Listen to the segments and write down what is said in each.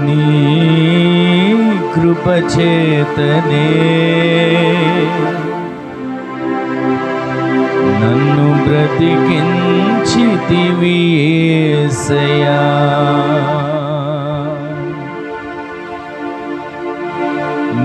నీ కృపచేతనే నన్ను బ్రతికించితివి యేసయ్యా.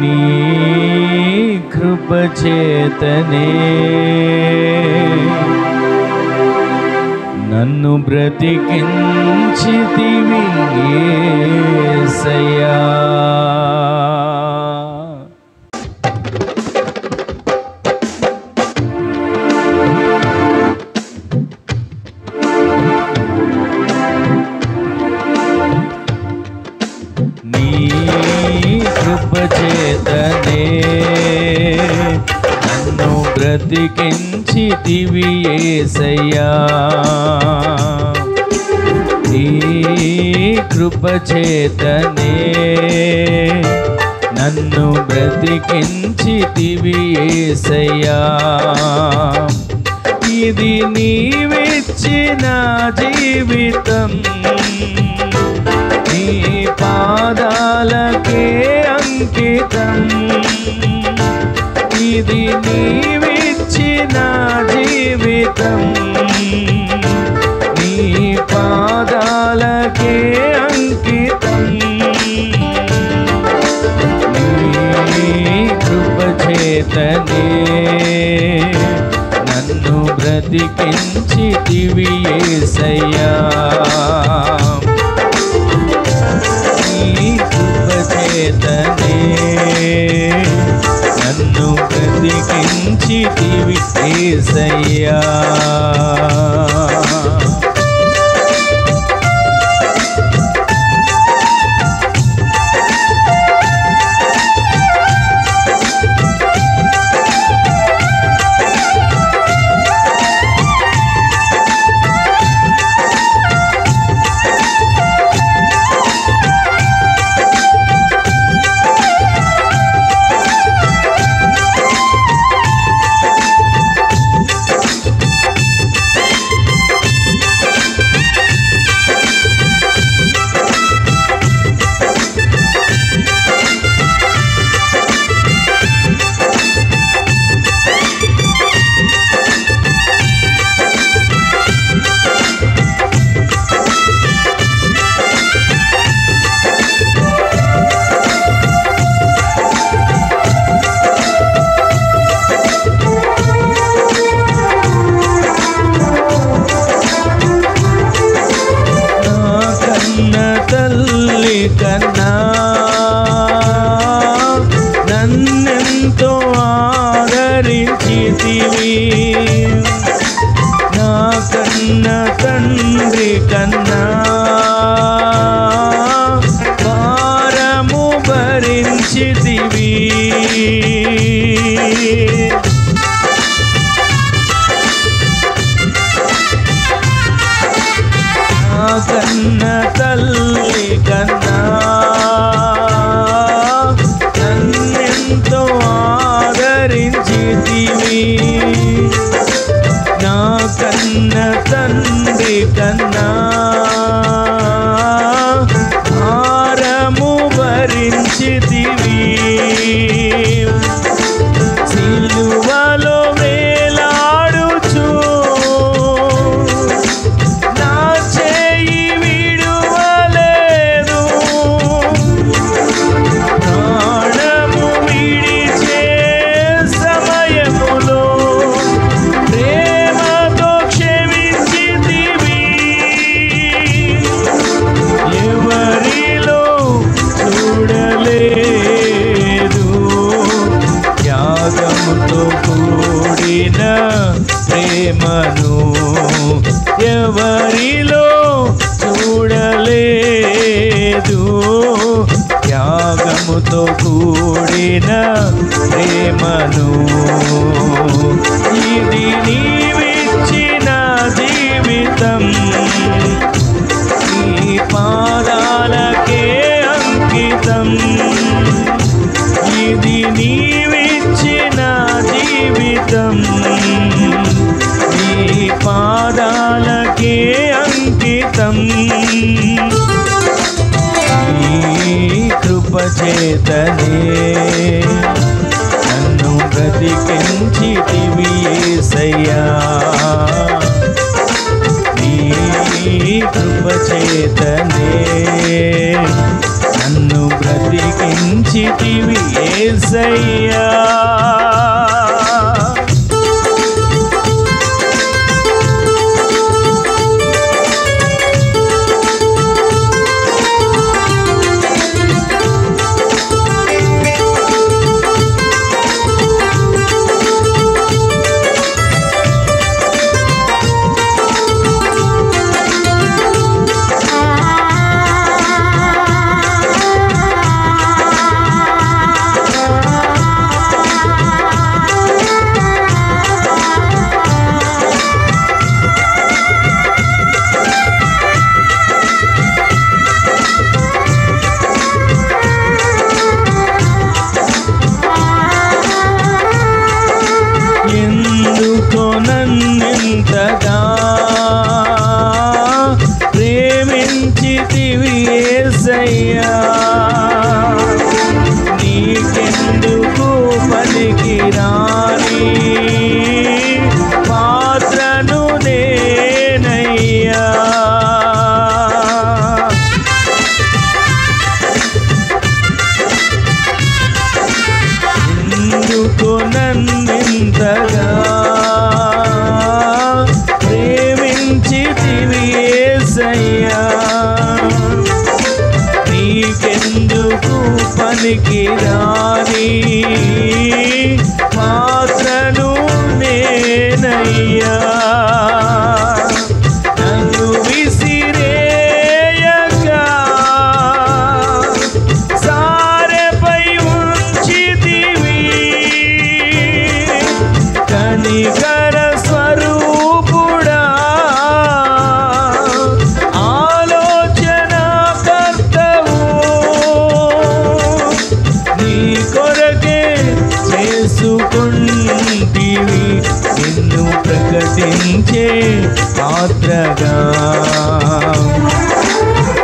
నీ కృపచేతనే నన్ను బ్రతికించితివి యేసయ్యా. నీ కృపచేతనే నన్ను బ్రతికించితివి యేసయ్యా. నీ కృపచేతనే నన్ను బ్రతికించితివి యేసయ్యా. ఇది నీవిచ్చిన జీవితం, నీ పాదాలకే అంకితం. ఇది నీవిచ్చిన జీవితం, నీ పాదాలకే అంకితం. నీ కృపచేతనే నన్ను బ్రతికించితివి యేసయ్యా. నీ కృపచేతనే నన్ను బ్రతికించితివి యేసయ్యా. తల్లి కన్నా నన్నెంతో ఆదరించితివి, నా కన్న తండ్రి కన్నా భారము భరించితివి. కన్న తల్లి కన్నా చేతనే నన్ను బ్రతికించితివి యేసయ్యా నీ కృప చేతనే నన్ను బ్రతికించితివి యేసయ్యా నన్నింతగా ప్రేమించితివి యేసయ్యా నీకెందుకు పనికిరాని పాత్రను నేనయ్యా ఎందుకు నన్నింతగా నీకెందుకు పనికిరాని పాత్రను నేనయ్యా నన్ను విసిరేయగా సారెపై ఉంచితివి కనికర స్వరూపుడా చేసుకుంటివి నిన్ను ప్రకటించే పాత్రగా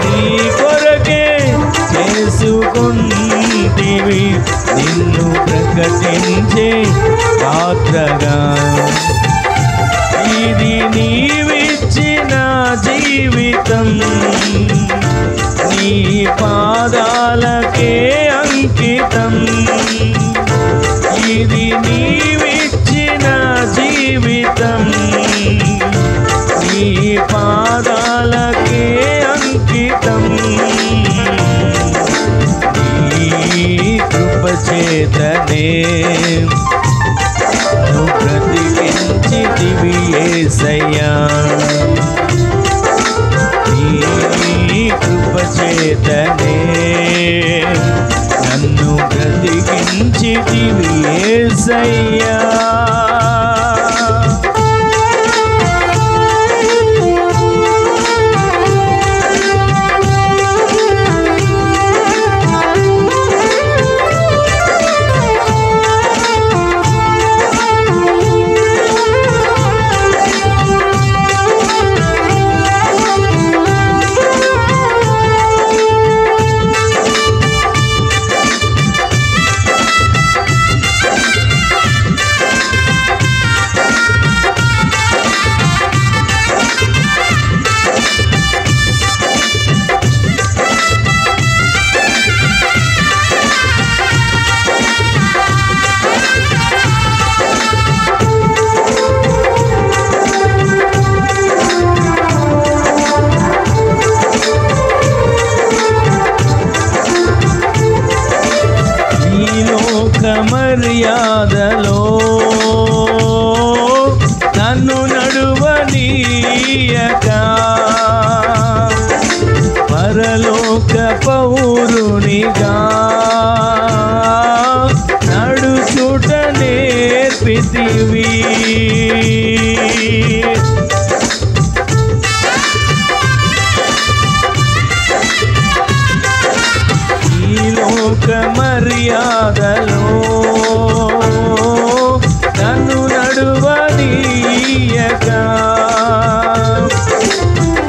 నీ కొరకే చేసుకుంటివి నిన్ను ప్రకటించే పాత్రగా ఇది నీవిచ్చిన జీవితం నీ పాదాలకే అంకితం ఇది నీవిచ్చిన జీవితం నీ పాదాలకే అంకితం నీ కృప చేతనే నువ్వు బ్రతికించితివి యేసయ్యా నీ కృప చేతనే నన్ను బ్రతికించితివి యేసయ్యా మర్యాదలో నన్ను నడువనీయక పరలోక పౌరునిగా నడుచుట నేర్పితివి ఈ లోక మర్యాదలో నన్ను నడువనీయక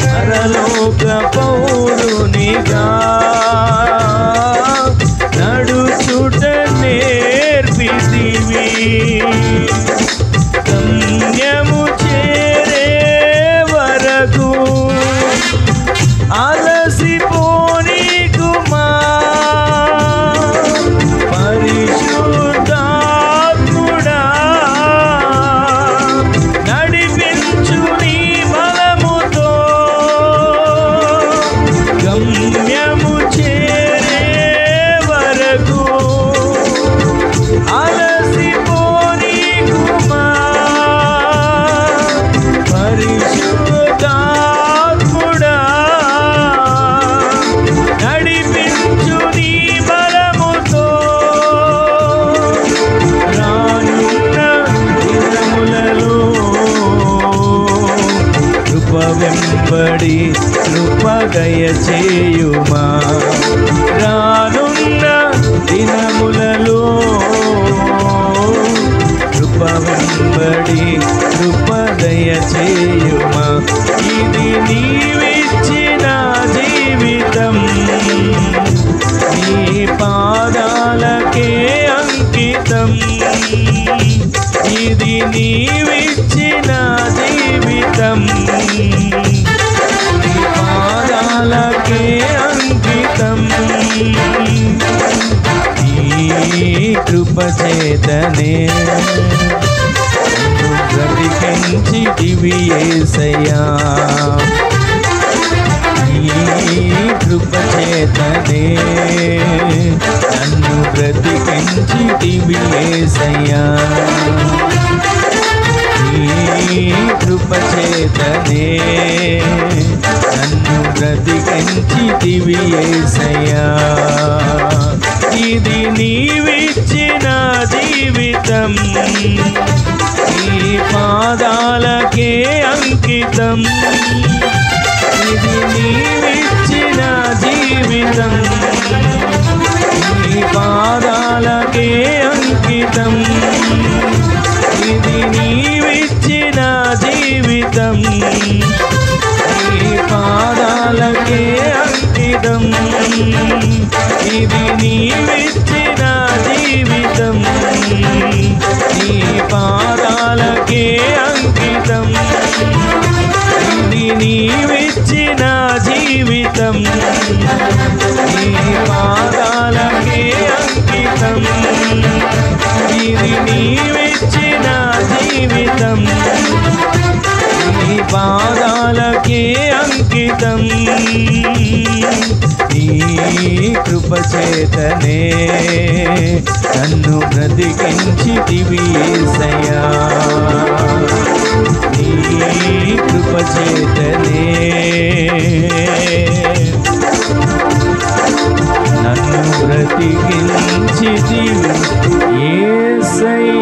పరలోక పౌరునిగా నీ కృప చేతనే నన్ను బ్రతికించితివి యేసయ్యా. నీ కృప చేతనే నన్ను బ్రతికించితివి యేసయ్యా. నీ కృప చేతనే నన్ను బ్రతికించితివి యేసయ్యా. ఇది నీవిచ్చిన జీవితం, నీ పాదాలకే అంకితం. ఇది నీవిచ్చిన జీవితం, నీ పాదాలకే అంకితం. ఇది నీవిచ్చిన జీవితం, నీ పాదాలకే అంకితం. ఇది నీవిచ్చిన జీవితం, నీ పాదాలకే అంకితం. ఇది నీవిచ్చిన జీవితం, నీ పాదాలకే అంకితం. ఇది నీవిచ్చిన జీవితం, నీ పాదాలకే అంకితం. నీ కృప చేతనే నన్ను బ్రతికించితివి యేసయ్యా. నీ కృప చేతనే నన్ను బ్రతికించితివి యేసయ్యా.